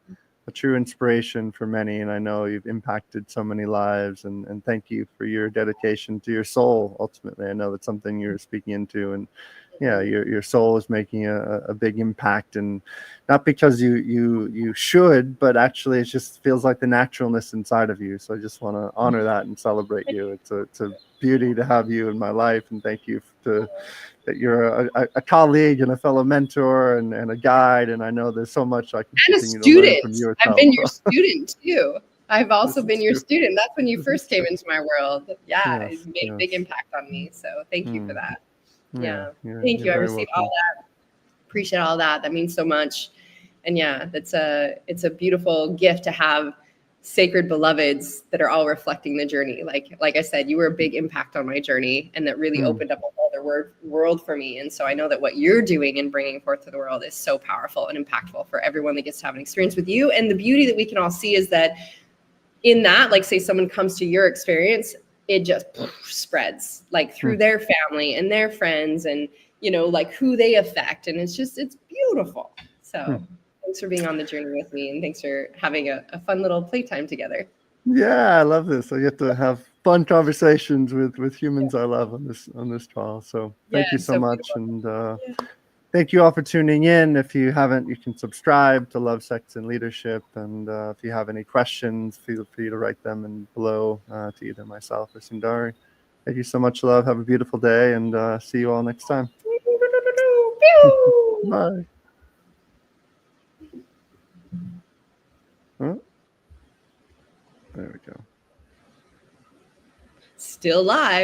true inspiration for many, and I know you've impacted so many lives. And thank you for your dedication to your soul. Ultimately, I know that's something you're speaking into, and yeah, your soul is making a big impact, and not because you should, but actually it just feels like the naturalness inside of you. So I just want to honor that and celebrate you. It's a beauty to have you in my life, and thank you that you're a colleague and a fellow mentor and a guide. And I know there's so much I can continue to learn from you. I've been your student too. I've also been your student. That's when you first came into my world. Yeah, it made a big impact on me. So thank you for that. Yeah. Thank you. I received all that. Appreciate all that. That means so much. And yeah, it's a beautiful gift to have sacred beloveds that are all reflecting the journey. Like I said, you were a big impact on my journey, and that really opened up a whole other world for me. And so I know that what you're doing and bringing forth to the world is so powerful and impactful for everyone that gets to have an experience with you. And the beauty that we can all see is that in that, like say someone comes to your experience, it just spreads like through their family and their friends and, like who they affect. And it's beautiful. So thanks for being on the journey with me, and thanks for having a fun little playtime together. Yeah, I love this. I get to have fun conversations with humans I love on this trial. So thank you so much. Beautiful. And thank you all for tuning in. If you haven't, you can subscribe to Love, Sex, and Leadership. And if you have any questions, feel free to write them in below to either myself or SunDari. Thank you so much, love. Have a beautiful day, and see you all next time. Bye. Huh? There we go. Still live.